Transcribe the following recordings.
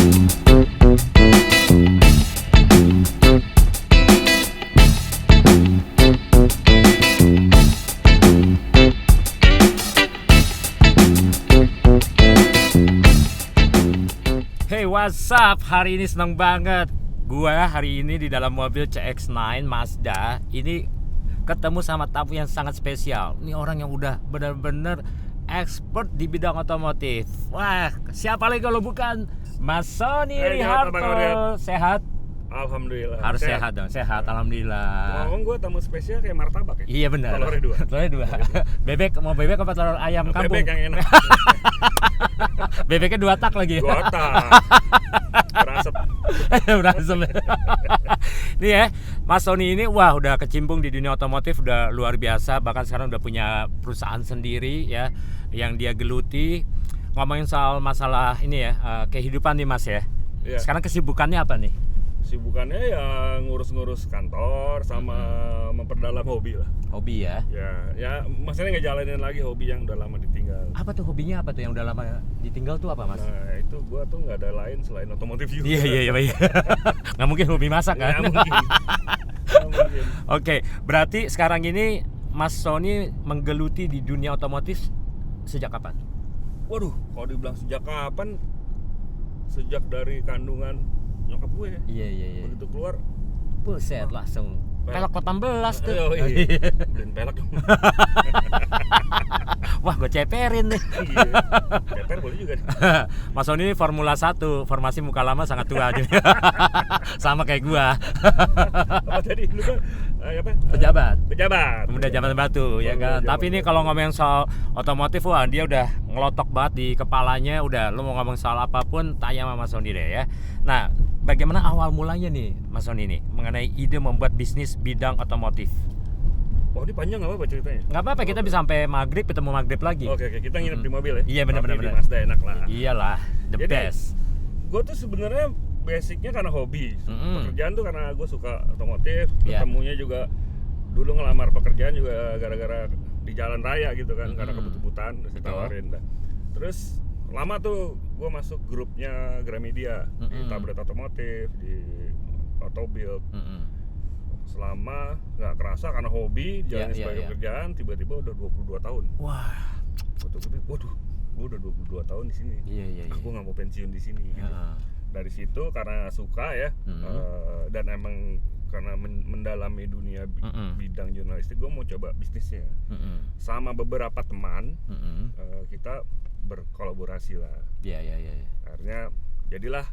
Hey, what's up? Hari ini seneng banget. Gua hari ini di dalam mobil CX-9 Mazda. Ini ketemu sama tamu yang sangat spesial. Ini orang yang udah benar-benar expert di bidang otomotif. Wah, siapa lagi kalau bukan Mas Sony Riharto. Sehat? Alhamdulillah. Harus sehat dong, sehat. Alhamdulillah. Ngomong gue tamu spesial kayak martabak ya? Iya benar. Telurnya dua. Bebek, mau bebek apa telur ayam kampung? Bebek yang enak. Bebeknya 2 tak lagi. 2 tak. Berasap. Berasap. Nih ya, Mas Sony ini wah udah kecimpung di dunia otomotif, udah luar biasa. Bahkan sekarang udah punya perusahaan sendiri ya, yang dia geluti. Ngomongin soal masalah ini ya, kehidupan nih Mas ya. Yeah. Sekarang kesibukannya apa nih? Sibukannya ya ngurus-ngurus kantor sama memperdalam hobi lah. Hobi ya? Ya maksudnya ngejalanin lagi hobi yang udah lama ditinggal. Apa tuh hobinya, apa tuh yang udah lama ditinggal tuh apa Mas? Nah itu gua tuh nggak ada lain selain otomotif juga. Iya. Nggak mungkin hobi masak kan? Nggak mungkin. Oke, berarti sekarang ini Mas Sony menggeluti di dunia otomotif sejak kapan? Waduh, kalau dibilang sejak kapan? Sejak dari kandungan nyokap gue ya. Iya. Begitu keluar, buset langsung pelak 18 tuh. Beliin pelak dong. Wah, gue ceperin nih. Iya. Ceper boleh juga nih. Mas Sony ini Formula 1, formasi muka lama sangat tua aja. Sama kayak gua. Apa tadi? Lu kan Pejabat. Pemuda Jabatan Batu ya kan. Tapi ini kalau ngomongin soal otomotif, wah dia udah ngelotok banget di kepalanya. Udah, lu mau ngomong soal apapun tanya sama Mas Sony deh ya. Nah, bagaimana awal mulanya nih Mas Sony ini mengenai ide membuat bisnis bidang otomotif? Oh, ini panjang nggak apa-apa ceritanya? Nggak apa-apa, kita bisa sampai maghrib ketemu maghrib lagi. Oke, kita nginep di mobil ya? Iya benar. Di Mazda enak lah. Iyalah, the Jadi, best. Gue tuh sebenarnya basicnya karena hobi. Pekerjaan tuh karena gue suka otomotif. Ketemunya juga dulu ngelamar pekerjaan juga gara-gara di jalan raya gitu kan, karena kebut-kebutan terus ditawarin. Terus lama tuh gue masuk grupnya Gramedia di tablet otomotif, di Autobuild. Selama nggak kerasa karena hobi jalanin sebagai pekerjaan, tiba-tiba udah 22 tahun. Wah. Waduh, gue udah 22 tahun di sini. Iya. Aku nggak mau pensiun di sini. Gitu. Dari situ karena suka ya, dan emang karena mendalami dunia bidang jurnalistik, gue mau coba bisnisnya. Sama beberapa teman, kita berkolaborasi lah. Iya. Akhirnya jadilah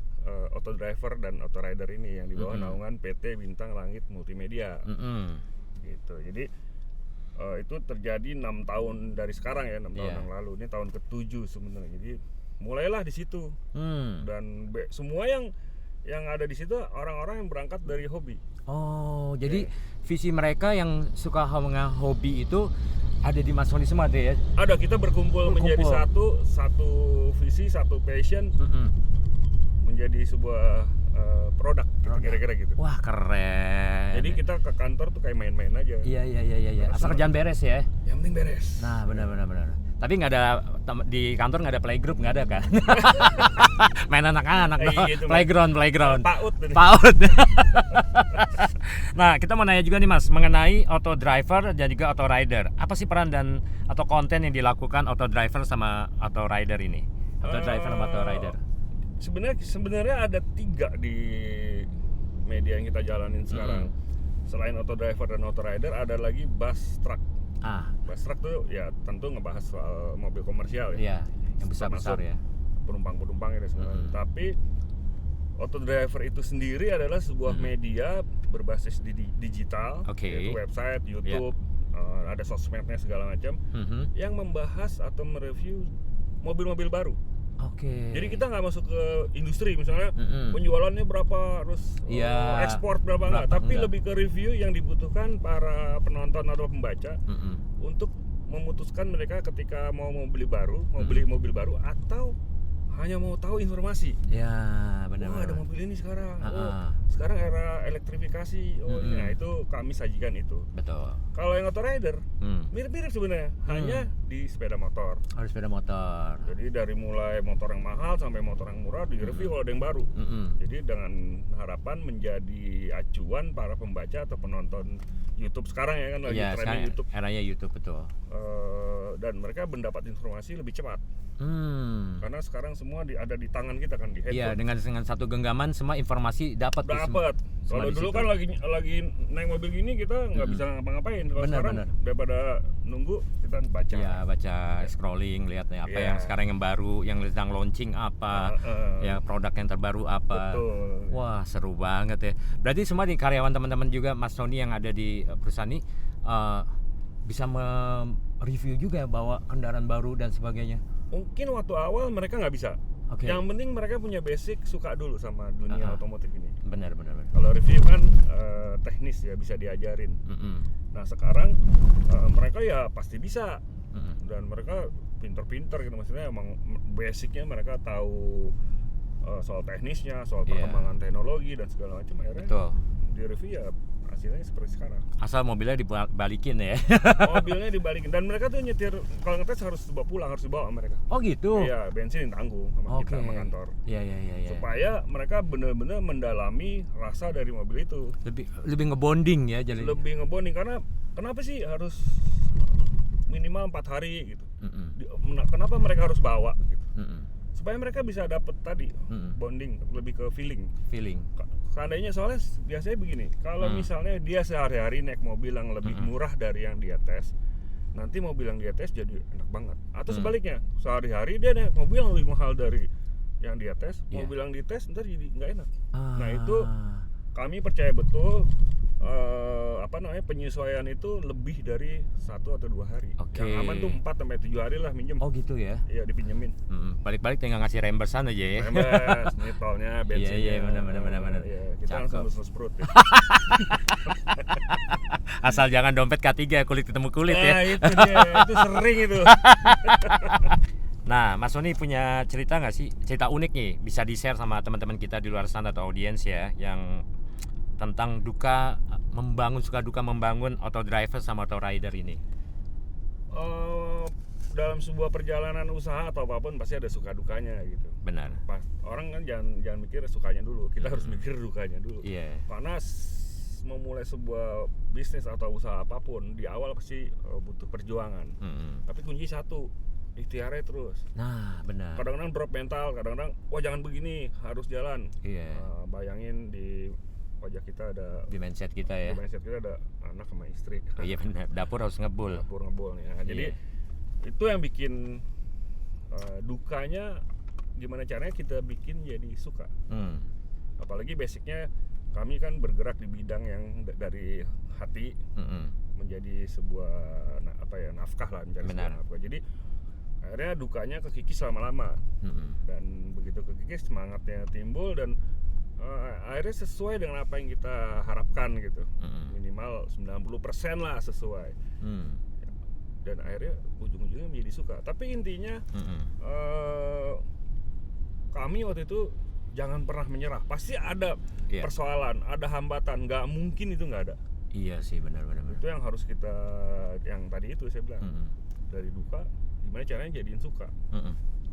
Auto Driver dan Auto Rider ini yang di bawah naungan PT Bintang Langit Multimedia. Gitu. Jadi itu terjadi 6 tahun dari sekarang ya, 6 tahun yang lalu. Ini tahun ke-7 sebenarnya. Jadi mulailah di situ. Dan semua yang ada di situ orang-orang yang berangkat dari hobi. Oh, jadi visi mereka yang suka hobi itu ada di Mas Sony semua deh ya? Ada, kita berkumpul menjadi satu visi, satu passion. Menjadi sebuah produk gitu, kira-kira gitu. Wah, keren. Jadi kita ke kantor tuh kayak main-main aja. Iya. Asal kerjaan beres ya. Yang penting beres. Nah, benar. Tapi nggak ada di kantor, nggak ada playgroup, nggak ada kan? Main anak-anak, gitu, playground. PAUD. Nah, kita mau nanya juga nih Mas mengenai auto driver dan juga auto rider. Apa sih peran dan atau konten yang dilakukan auto driver sama auto rider ini? Auto driver sama auto rider. Sebenarnya ada 3 di media yang kita jalanin sekarang. Selain auto driver dan auto rider, ada lagi bus truck. Bus truck tuh ya tentu ngebahas soal mobil komersial ya. Yang besar-besar ya. Penumpang-penumpangnya dan semuanya. Tapi auto driver itu sendiri adalah sebuah media berbasis di digital, yaitu website, YouTube, ada sosmednya segala macam, yang membahas atau mereview mobil-mobil baru. Jadi kita nggak masuk ke industri misalnya penjualannya berapa, terus ekspor berapa enggak, tapi lebih ke review yang dibutuhkan para penonton atau pembaca untuk memutuskan mereka ketika mau beli baru, mau beli mobil baru atau hanya mau tahu informasi. Ya, benar. Ada mobil ini sekarang. sekarang era elektrifikasi. Nah itu kami sajikan itu. Betul. Kalau yang auto rider mirip-mirip sebenarnya, hanya di sepeda motor. Harus sepeda motor. Jadi dari mulai motor yang mahal sampai motor yang murah di review kalau ada yang baru. Jadi dengan harapan menjadi acuan para pembaca atau penonton YouTube sekarang ya kan lagi trending YouTube. Eranya YouTube, betul. Dan mereka mendapat informasi lebih cepat. Karena sekarang semua ada di tangan kita kan, di handphone. Iya, dengan satu genggaman semua informasi dapat. Kalau dulu kan lagi naik mobil gini kita nggak bisa ngapa-ngapain. Kalau sekarang daripada nunggu kita baca. Iya, baca, scrolling, lihat nih apa yang sekarang yang baru, yang sedang launching apa, ya produk yang terbaru apa. Betul. Wah, seru banget ya. Berarti semua di karyawan teman-teman juga Mas Sony yang ada di perusahaan ini bisa review juga bawa kendaraan baru dan sebagainya. Mungkin waktu awal mereka nggak bisa. Yang penting mereka punya basic, suka dulu sama dunia otomotif ini. Benar. Kalau review kan teknis ya, bisa diajarin. Nah sekarang mereka ya pasti bisa. Dan mereka pinter-pinter gitu, maksudnya emang basicnya mereka tahu soal teknisnya, soal perkembangan teknologi dan segala macam. Akhirnya di review ya hasilnya seperti sekarang. Asal mobilnya dibalikin ya. Mobilnya dibalikin, dan mereka tuh nyetir kalau ngetes harus dibawa pulang, harus dibawa sama mereka. Oh gitu. Iya, bensin ditanggung sama kita sama kantor. Iya. Supaya mereka benar-benar mendalami rasa dari mobil itu. Lebih ngebonding ya jadi. Lebih ngebonding, karena kenapa sih harus minimal 4 hari gitu. Kenapa mereka harus bawa gitu. Supaya mereka bisa dapet tadi bonding, lebih ke feeling. Seandainya, soalnya biasanya begini, kalau misalnya dia sehari-hari naik mobil yang lebih murah dari yang dia tes, nanti mobil yang dia tes jadi enak banget. Atau sebaliknya, sehari-hari dia naik mobil yang lebih mahal dari yang dia tes, mobil yang dites ntar jadi nggak enak. Nah itu kami percaya betul penyesuaian itu lebih dari 1 atau 2 hari. Yang aman tuh 4-7 hari lah minjem. Oh gitu ya? Iya, dipinjemin. Balik-balik tinggal ngasih reimbursan aja ya. Rembes, nyitolnya, bensinnya. Iya, benar. Iya, kita langsung lulus perut ya. Asal jangan dompet K3 kulit ketemu kulit ya. Itu dia, itu sering itu. Nah, Mas Sony punya cerita nggak sih? Cerita unik nih, bisa di-share sama teman-teman kita di luar sana atau audiens ya, yang tentang suka duka membangun auto driver sama auto rider ini. Dalam sebuah perjalanan usaha atau apapun pasti ada suka dukanya gitu. Benar. Orang kan jangan mikir sukanya dulu, kita harus mikir dukanya dulu. Karena memulai sebuah bisnis atau usaha apapun di awal pasti butuh perjuangan. Tapi kunci satu, ikhtiarnya terus. Nah, benar. Kadang-kadang drop mental, kadang-kadang wah jangan begini, harus jalan. Bayangin di wajah kita ada, di mindset kita ya. Di mindset kita ada anak sama istri. Iya benar. Dapur harus ngebul. Ya. Jadi itu yang bikin dukanya, gimana caranya kita bikin jadi suka. Apalagi basicnya kami kan bergerak di bidang yang dari hati menjadi sebuah nafkah lah, mencari sebuah nafkah. Jadi akhirnya dukanya kekikis lama-lama. Dan begitu kekikis semangatnya timbul, dan akhirnya sesuai dengan apa yang kita harapkan gitu. Minimal 90% lah sesuai. Dan akhirnya ujung-ujungnya menjadi suka. Tapi intinya kami waktu itu jangan pernah menyerah. Pasti ada persoalan, ada hambatan, nggak mungkin itu nggak ada. Iya sih, benar. Itu yang harus kita, yang tadi itu saya bilang, dari duka gimana caranya jadiin suka.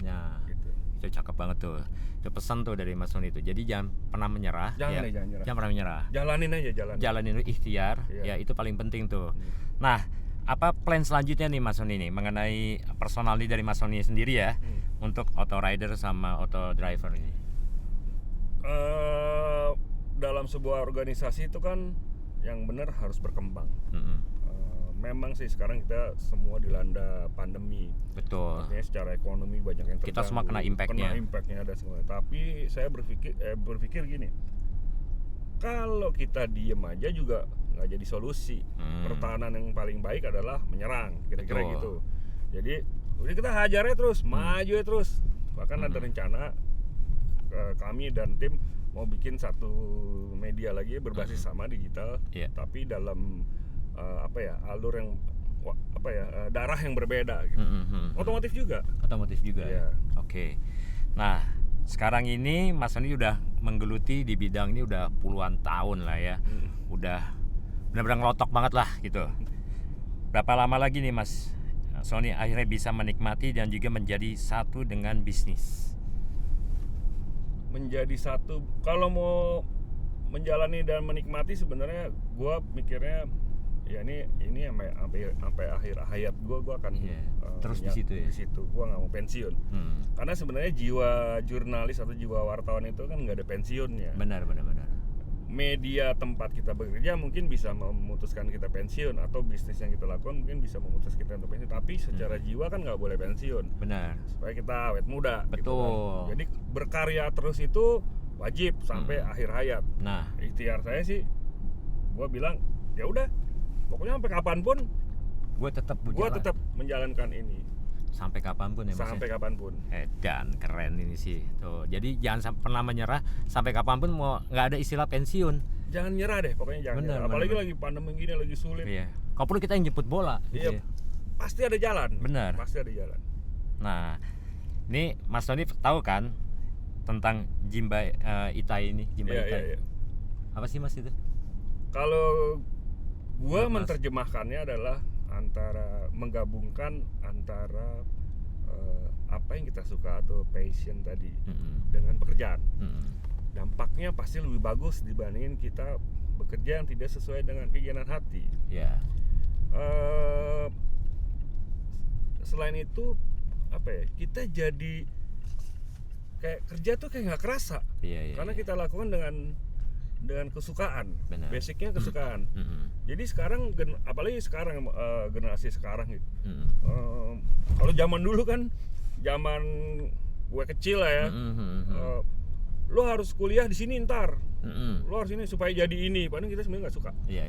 Nah, gitu. Itu cakep banget tuh. Itu pesan tuh dari Mas Sony itu. Jadi jangan pernah menyerah. Jangan pernah menyerah. Jalanin aja, Jalanin ikhtiar. Ya itu paling penting tuh. Nah, apa plan selanjutnya nih Mas Sony nih mengenai personal dari Mas Sony sendiri ya untuk auto rider sama auto driver ini? Dalam sebuah organisasi itu kan yang benar harus berkembang. Memang sih sekarang kita semua dilanda pandemi. Betul. Artinya secara ekonomi banyak yang terganggu. Kita semua kena impactnya ada semua. Tapi saya berpikir gini, kalau kita diem aja juga nggak jadi solusi. Pertahanan yang paling baik adalah menyerang, kira-kira gitu. Jadi udah kita hajarnya terus, maju terus. Bahkan ada rencana kami dan tim mau bikin satu media lagi berbasis sama digital, tapi dalam alur yang darah yang berbeda gitu. Otomotif juga ya. Oke. Nah, sekarang ini Mas Sony udah menggeluti di bidang ini udah puluhan tahun lah ya. Udah benar-benar ngelotok banget lah gitu. Berapa lama lagi nih Mas Sony akhirnya bisa menikmati dan juga menjadi satu dengan bisnis? Menjadi satu, kalau mau menjalani dan menikmati sebenarnya gue mikirnya ya ini sampai akhir hayat gue akan terus di situ ya. Di situ gue nggak mau pensiun. Karena sebenarnya jiwa jurnalis atau jiwa wartawan itu kan nggak ada pensiunnya. Benar. Media tempat kita bekerja mungkin bisa memutuskan kita pensiun, atau bisnis yang kita lakukan mungkin bisa memutuskan kita untuk pensiun, tapi secara jiwa kan nggak boleh pensiun. Benar. Supaya kita awet muda. Betul. Gitu kan. Jadi berkarya terus itu wajib sampai akhir hayat. Nah, ikhtiar saya sih, gue bilang ya udah, pokoknya sampai kapanpun gue tetap menjalankan ini. Sampai kapanpun ya Mas? Sampai kapanpun. Dan keren ini sih. Tuh, jadi jangan pernah menyerah sampai kapanpun, mau nggak ada istilah pensiun. Jangan nyerah deh, pokoknya jangan nyerah. Apalagi lagi pandemi gini, lagi sulit. Iya. Kalau perlu kita yang jemput bola. Iya. Pasti ada jalan. Benar. Pasti ada jalan. Nah, ini Mas Tony tahu kan tentang Jimba Itai ini? Jimba Itai. Iya. Apa sih Mas itu? Kalau gua menerjemahkannya adalah menggabungkan antara apa yang kita suka atau passion tadi dengan pekerjaan. Dampaknya pasti lebih bagus dibandingin kita bekerja yang tidak sesuai dengan keinginan hati. Yeah. Selain itu kita jadi kayak kerja tuh kayak nggak kerasa. Karena kita lakukan dengan kesukaan. Benar. Basicnya kesukaan. Jadi sekarang apalagi sekarang generasi sekarang gitu. Kalau zaman dulu kan, zaman gue kecil lah ya, lo harus kuliah di sini ntar, lo harus ini supaya jadi ini, padahal kita sebenarnya nggak suka. Iya.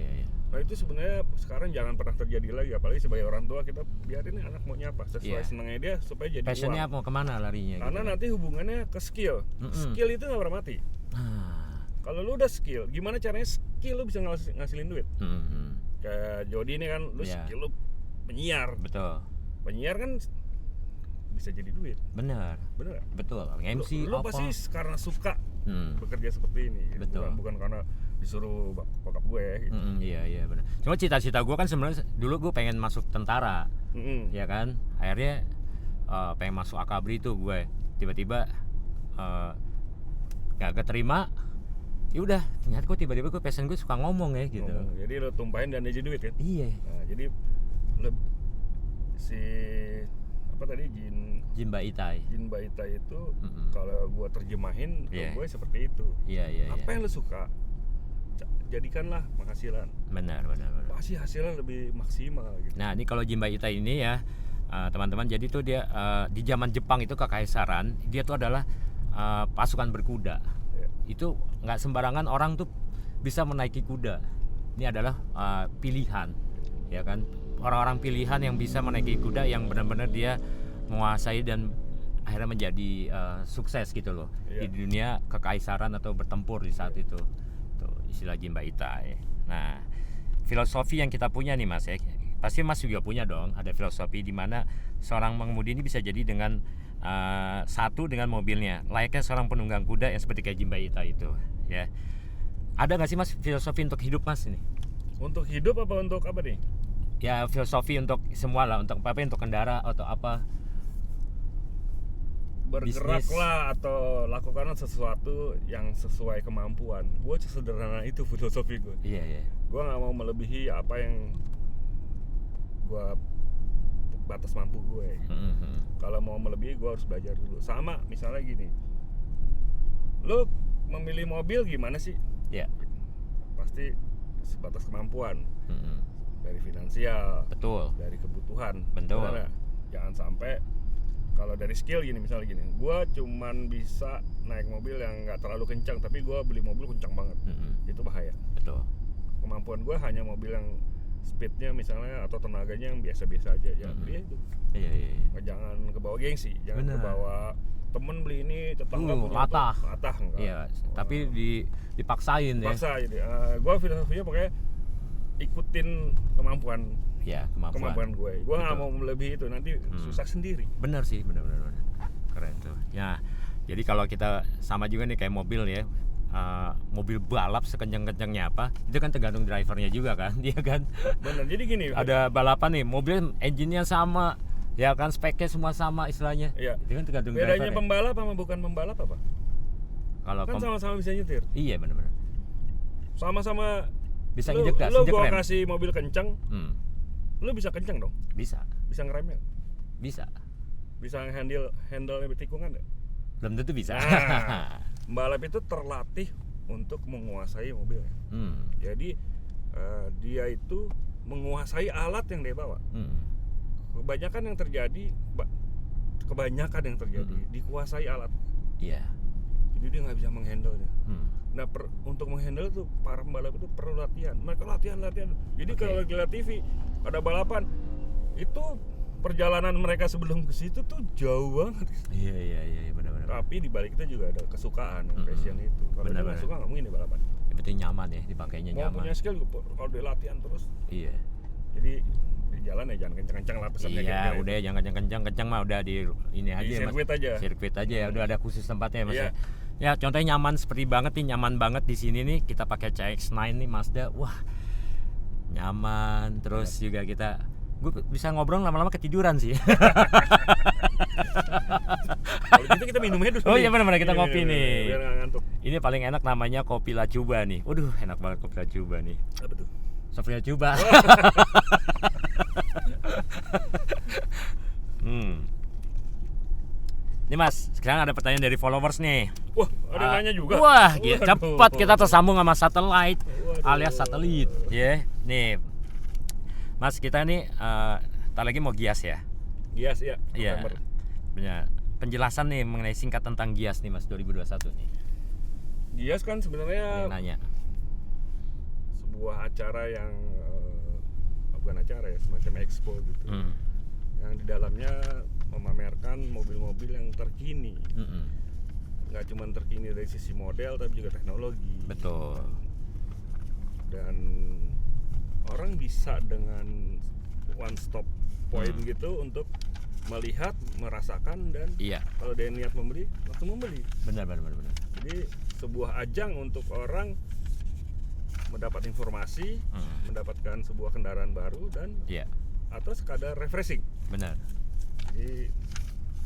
Nah itu sebenarnya sekarang jangan pernah terjadi lagi, apalagi sebagai orang tua kita biarin anak maunya apa, sesuai senangnya dia supaya jadi passionnya uang. mau kemana larinya? Karena gitu. Nanti hubungannya ke skill. Skill itu nggak pernah mati. Kalau lu udah skill, gimana caranya skill lu bisa ngasilin duit? Kayak Jody ini kan, lu skill lu penyiar. Betul. Penyiar kan bisa jadi duit. Benar. Betul. MC lu pasti karena suka bekerja seperti ini. Betul. Bukan karena disuruh bokap gue. Gitu. Iya benar. Cuma cita-cita gue kan sebenarnya dulu gue pengen masuk tentara. Ya kan. Akhirnya pengen masuk akabri itu gue. Tiba-tiba gak keterima. Ya udah, ternyata kok tiba-tiba gue passion gue suka ngomong ya gitu. Jadi lo tumpahin dan jadi duit kan? Iya. Nah, jadi si apa tadi Jimba Itai itu kalau gue terjemahin ke gue seperti itu. Iya. Apa yang lo suka, jadikanlah penghasilan. Benar. Pasti hasilnya lebih maksimal gitu. Nah ini kalau Jimba Itai ini ya teman-teman, jadi tuh dia di zaman Jepang itu kekaisaran, dia tuh adalah pasukan berkuda. Itu nggak sembarangan orang tuh bisa menaiki kuda. Ini adalah pilihan, ya kan? Orang-orang pilihan yang bisa menaiki kuda, yang benar-benar dia menguasai dan akhirnya menjadi sukses gitu loh di dunia kekaisaran atau bertempur di saat itu. Tuh istilah Jimba Itai. Nah, filosofi yang kita punya nih Mas ya, pasti Mas juga punya dong. Ada filosofi di mana seorang pengemudi ini bisa jadi dengan satu dengan mobilnya, layaknya seorang penunggang kuda yang seperti kayak Jimba Itai itu, ya. Ada nggak sih Mas filosofi untuk hidup Mas ini? Untuk hidup apa untuk apa nih? Ya filosofi untuk semua lah, untuk apa? Untuk kendara atau apa? Bergeraklah atau lakukanlah sesuatu yang sesuai kemampuan. Gue sesederhana itu filosofi gue. Iya. Gue nggak mau melebihi apa yang gue batas mampu gue. Kalau mau melebihi gue harus belajar dulu. Sama misalnya gini, lo memilih mobil gimana sih? Iya. Pasti sebatas kemampuan. Dari finansial. Betul. Dari kebutuhan. Betul. Karena jangan sampai kalau dari skill gini, misalnya gini, gue cuman bisa naik mobil yang nggak terlalu kencang, tapi gue beli mobil kencang banget. Itu bahaya. Betul. Kemampuan gue hanya mobil yang speednya misalnya atau tenaganya yang biasa-biasa aja, ya beli itu. Iya. Jangan kebawa gengsi, jangan kebawa temen beli ini, tetangga punya latah enggak. Iya, tapi dipaksain ya. Paksa jadi. Gue filosofinya pokoknya ikutin kemampuan. Ya, kemampuan gue. Gue nggak mau melebihi itu, nanti susah sendiri. Benar sih, benar. Keren tuh. Ya, Jadi kalau kita sama juga nih kayak mobil ya, mobil balap sekencang-kencangnya apa, itu kan tergantung drivernya juga kan, dia kan. Benar. Jadi gini, ada balapan nih, mobil engine-nya sama, ya kan, speknya semua sama istilahnya. Iya. Itu kan tergantung bedanya driver. Pembalap sama bukan pembalap apa? Kalau kan sama-sama bisa nyetir. Iya benar-benar. Sama-sama bisa injek gas, lu injek gua rem. kasih mobil kencang, lu bisa kencang dong. Bisa. Bisa ngeremnya. Bisa. Bisa handle tikungan nggak? Belum tentu bisa. Nah, pembalap itu terlatih untuk menguasai mobilnya. Jadi dia itu menguasai alat yang dia bawa. Kebanyakan yang terjadi dikuasai alat. Iya. Jadi dia nggak bisa menghandle-nya. Nah, untuk menghandle itu para pembalap itu perlu latihan. Mereka latihan. Jadi kalau lagi lihat TV ada balapan, itu perjalanan mereka sebelum ke situ tuh jauh banget. Iya benar-benar. Tapi di balik itu juga ada kesukaan, passion itu. Kalau dia nggak suka nggak mungkin di balapan. Yang penting nyaman ya, dipakainya nyaman. Mau punya skill kalau dia latihan terus. Iya. Jadi di jalan ya jangan kencang-kencang lah pesannya. Iya, udah ya, jangan kencang mah udah di ini aja. Di sirkuit aja ya, udah ada khusus tempatnya Mas. Iya. Ya contohnya nyaman nyaman banget di sini nih, kita pakai CX-9 nih Mazda. Wah. Nyaman, terus juga gue bisa ngobrol lama-lama ketiduran sih. Kalau gitu kita minumnya dulu. Oh iya benar-benar kita ngopi nih. Biar nggak ngantuk. Ini paling enak namanya kopi Lacuba nih. Waduh, enak banget kopi Lacuba nih. Apa tuh? Kopi Lacuba. Nih Mas, sekarang ada pertanyaan dari followers nih. Wah, ada nanya juga. Wah, cepat kita tersambung sama alias satelit. Ya, nih. Mas, kita nih tak lagi mau Gias ya. Gias ya. Iya. Punya penjelasan nih mengenai singkat tentang Gias nih Mas 2021 nih. Gias kan sebenarnya nanya. Sebuah acara yang bukan acara ya, semacam expo gitu. Yang di dalamnya memamerkan mobil-mobil yang terkini. Nggak cuma terkini dari sisi model tapi juga teknologi. Betul. Dan orang bisa dengan one stop point gitu untuk melihat, merasakan, dan kalau dia niat membeli langsung membeli. Benar. Jadi sebuah ajang untuk orang mendapat informasi, mendapatkan sebuah kendaraan baru dan atau sekadar refreshing. Benar. Jadi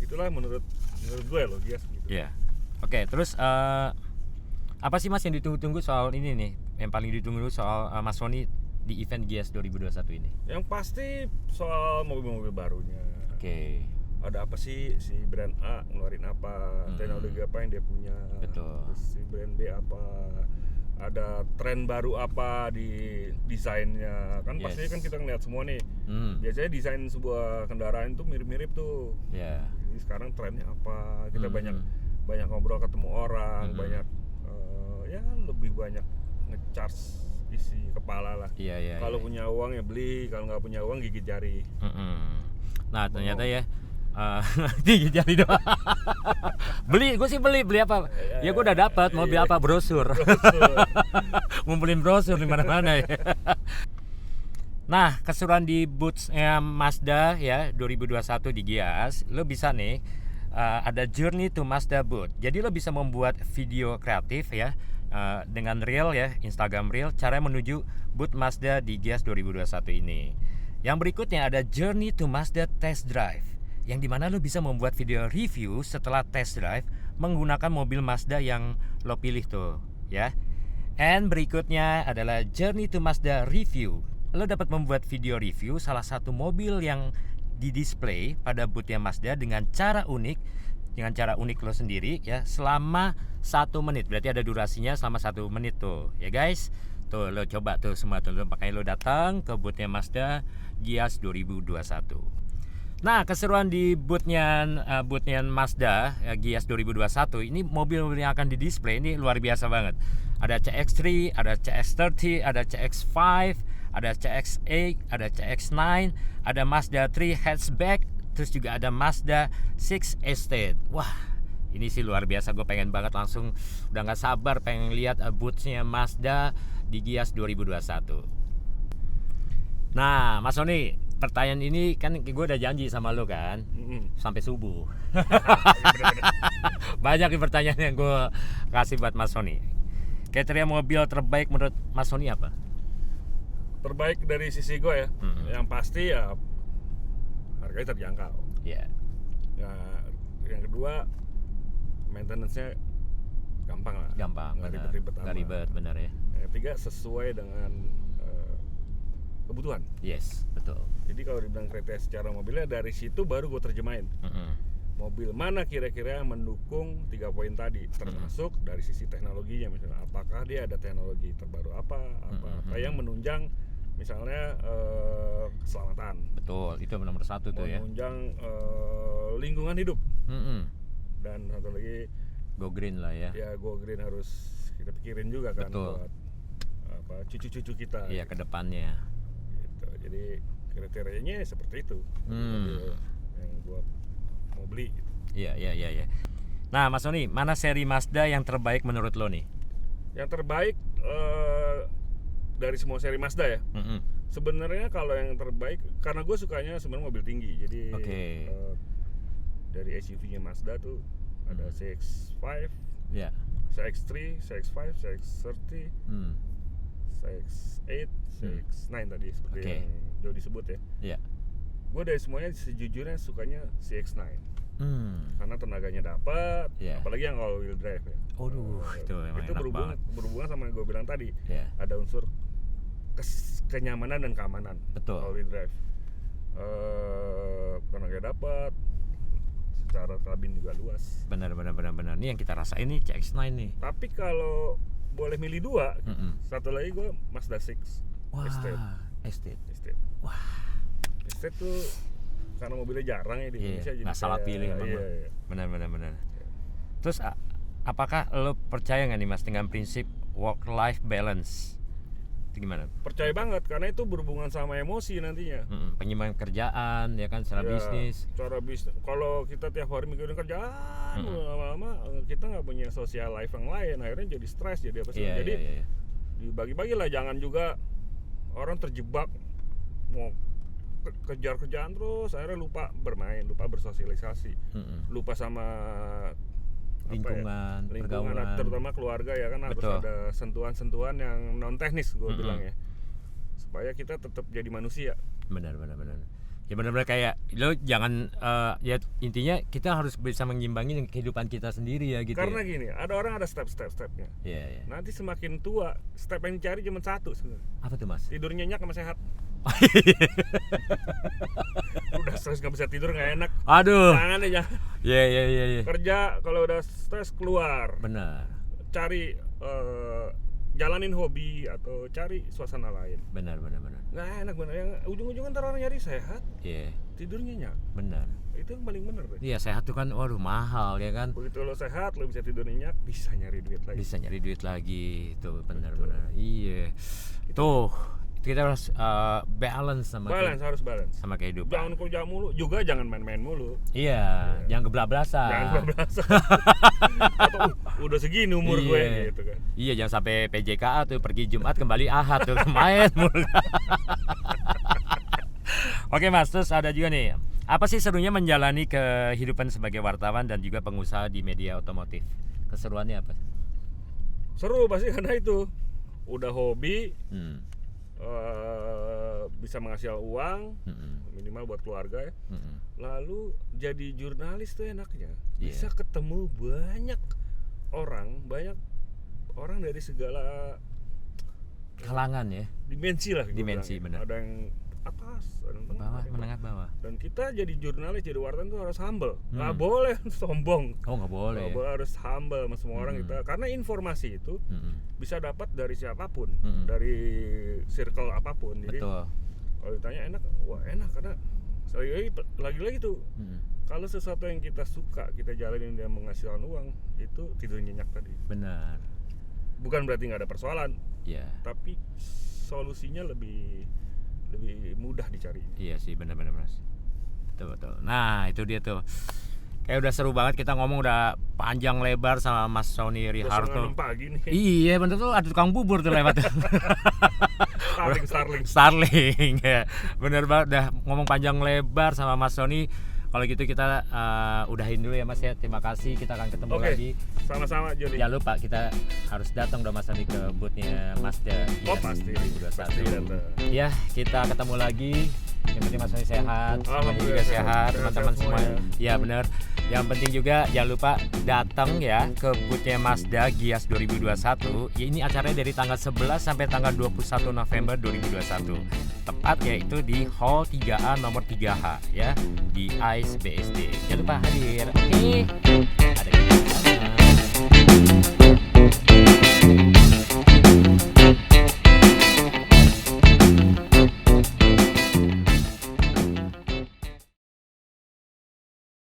itulah menurut gue loh Gias gitu. Iya. Oke, terus apa sih Mas yang ditunggu-tunggu soal ini nih? Yang paling ditunggu soal Mas Sony di event Gias 2021 ini? Yang pasti soal mobil-mobil barunya. Oke. Ada apa sih si brand A ngeluarin apa, teknologi apa yang dia punya. Betul. Terus si brand B apa, ada tren baru apa di desainnya. Kan pasti kan kita ngeliat semua nih. Biasanya desain sebuah kendaraan itu mirip-mirip tuh. Jadi sekarang trennya apa? Kita banyak ngobrol, ketemu orang, banyak lebih banyak ngecharge isi kepala lah. Kalau punya uang ya beli, kalau nggak punya uang gigit jari. Nah ternyata gigit jari doang. Gue sih beli apa? Ya gue udah dapat mobil apa, brosur. Ngumpulin brosur di mana-mana ya. Nah keseruan di booth Mazda ya 2021 di Gias, lo bisa nih ada Journey to Mazda booth. Jadi lo bisa membuat video kreatif ya. Dengan reel ya, Instagram reel, cara menuju booth Mazda di Gias 2021 ini. Yang berikutnya ada Journey to Mazda Test Drive, yang dimana lo bisa membuat video review setelah test drive menggunakan mobil Mazda yang lo pilih tuh ya. And berikutnya adalah Journey to Mazda Review. Lo dapat membuat video review salah satu mobil yang di-display pada boothnya Mazda dengan cara unik lo sendiri ya, selama 1 menit. Berarti ada durasinya selama 1 menit tuh ya guys. Tuh lo coba tuh semua tuh, makanya lo datang ke boothnya Mazda Gias 2021. Nah keseruan di boothnya Mazda Gias 2021 ini, mobil yang akan di-display ini luar biasa banget. Ada CX-3, ada CX-30, ada CX-5, ada CX-8, ada CX-9, ada Mazda 3 hatchback, terus juga ada Mazda 6 Estate. Wah, ini sih luar biasa. Gue pengen banget langsung, udah gak sabar pengen lihat boothnya Mazda di Gias 2021. Nah, Mas Sony, pertanyaan ini kan gue udah janji sama lo kan, sampai subuh. Banyak nih pertanyaan yang gue kasih buat Mas Sony. Kriteria mobil terbaik menurut Mas Sony apa? Terbaik dari sisi gue ya, yang pasti ya harganya terjangkau. Iya. Ya, yang kedua maintenance-nya gampang lah. Gampang, nggak benar. ribet-ribet Nggak ribet, benar ya. Yang ketiga sesuai dengan kebutuhan. Yes, betul. Jadi kalau dibilang kriteria secara mobilnya, dari situ baru gue terjemahin. Mobil mana kira-kira mendukung 3 poin tadi, termasuk dari sisi teknologinya, misalnya apakah dia ada teknologi terbaru apa yang menunjang misalnya keselamatan. Betul, itu nomor 1 tuh ya. Menunjang lingkungan hidup. Dan satu lagi go green lah ya. Ya go green harus kita pikirin juga kan. Betul. Buat cucu-cucu kita. Iya, ke depannya. Gitu. Jadi kriterianya seperti itu. Yang gua mau beli. Iya. Nah, Mas Sony, mana seri Mazda yang terbaik menurut lo nih? Yang terbaik dari semua seri Mazda ya. Sebenarnya kalau yang terbaik, karena gue sukanya sebenarnya mobil tinggi. Jadi dari SUV-nya Mazda tuh ada CX-5, CX-3, CX-5, CX-30, CX-8, CX-9 tadi seperti yang Jody sebut ya. Iya. Gue dari semuanya sejujurnya sukanya CX-9. Karena tenaganya dapat, apalagi yang all wheel drive ya. Itu berhubungan sama yang gue bilang tadi. Ada unsur kenyamanan dan keamanan. Betul. All wheel drive. Tenaganya dapat, secara kabin juga luas. Benar. Ini yang kita rasain nih CX-9 nih. Tapi kalau boleh milih 2, satu lagi gue Mazda 6 Estate. Wah. Estate tuh karena mobilnya jarang ya di Indonesia, jadi nggak salah pilih emang. Benar. Terus apakah lo percaya nggak nih Mas dengan prinsip work life balance? Itu gimana? Percaya banget, karena itu berhubungan sama emosi nantinya. Penyimbangan kerjaan ya kan, secara bisnis. Cara bisnis. Kalau kita tiap hari mikirin kerjaan, lama-lama kita nggak punya social life yang lain, akhirnya jadi stres, jadi apa sih? Jadi dibagi-bagi lah, jangan juga orang terjebak mau kejar kerjaan terus, akhirnya lupa bermain, lupa bersosialisasi, lupa sama lingkungan, pergaulan, terutama keluarga ya kan. Harus ada sentuhan-sentuhan yang non teknis gue bilang ya, supaya kita tetap jadi manusia. Benar. Ya benar-benar kayak lo jangan ya intinya kita harus bisa mengimbangi kehidupan kita sendiri ya gitu. Karena gini, ada orang ada stepnya. Iya. Nanti semakin tua, step yang dicari cuma 1 sebenarnya. Apa tuh Mas? Tidur nyenyak sama sehat. Udah stres nggak bisa tidur, nggak enak. Aduh. Jangan deh ya. Iya. Kerja kalau udah stres keluar. Benar. Cari jalanin hobi atau cari suasana lain. Benar. Nggak enak benar. Yang ujung-ujungnya ntar orang nyari sehat. Iya. Tidur nyenyak. Benar. Itu yang paling benar. Iya, sehat tuh kan, waduh mahal ya kan. Begitu lo sehat, lo bisa tidur nyenyak, bisa nyari duit lagi. Tuh benar. Iya. Tuh. Kita harus balance harus balance sama kehidupan. Jangan kerja mulu, juga jangan main-main mulu. Iya. Jangan kebablasan. Atau udah segini umur gue gitu kan. Iya, jangan sampai PJKA tuh, pergi Jumat kembali Ahad tuh main mulu. Oke Mas, terus ada juga nih, apa sih serunya menjalani kehidupan sebagai wartawan dan juga pengusaha di media otomotif? Keseruannya apa? Seru pasti karena itu udah hobi. Bisa menghasilkan uang minimal buat keluarga ya. Lalu jadi jurnalis tuh enaknya bisa ketemu banyak orang dari segala kalangan ya, dimensi lah. Benar. Ada yang atas, ada yang bawah, menengah bawah. Dan kita jadi jurnalis, jadi wartawan tuh harus humble. Nggak boleh sombong. Nggak boleh. Harus humble sama semua orang kita, karena informasi itu bisa dapat dari siapapun, dari circle apapun. Jadi kalau ditanya enak, wah enak karena lagi-lagi tuh kalau sesuatu yang kita suka, kita jalanin dan menghasilkan uang, itu tidur nyenyak tadi. Benar. Bukan berarti nggak ada persoalan, tapi solusinya lebih mudah dicari. Iya sih, benar-benar Mas. Betul. Nah itu dia tuh. Kayak udah seru banget, kita ngomong udah panjang lebar sama Mas Sony Riharto. Pagi nih. Iya bener tuh, ada tukang bubur tuh lewat. Starling ya. Bener banget, udah ngomong panjang lebar sama Mas Sony. Kalau gitu kita udahin dulu ya Mas ya. Terima kasih, kita akan ketemu lagi. Sama-sama Jody. Jangan lupa kita harus datang dong Mas Sony ke boothnya Mazda. Pasti 2021. Ya, kita ketemu lagi. Yang penting Mas Sony sehat, semuanya juga sehat, teman-teman semua. Ya benar. Yang penting juga jangan lupa datang ya ke boothnya Mazda Gias 2021. Ya, ini acaranya dari tanggal 11 sampai tanggal 21 November 2021. Tepat yaitu di Hall 3A nomor 3H ya, di ICE BSD. Jangan lupa hadir. Oke.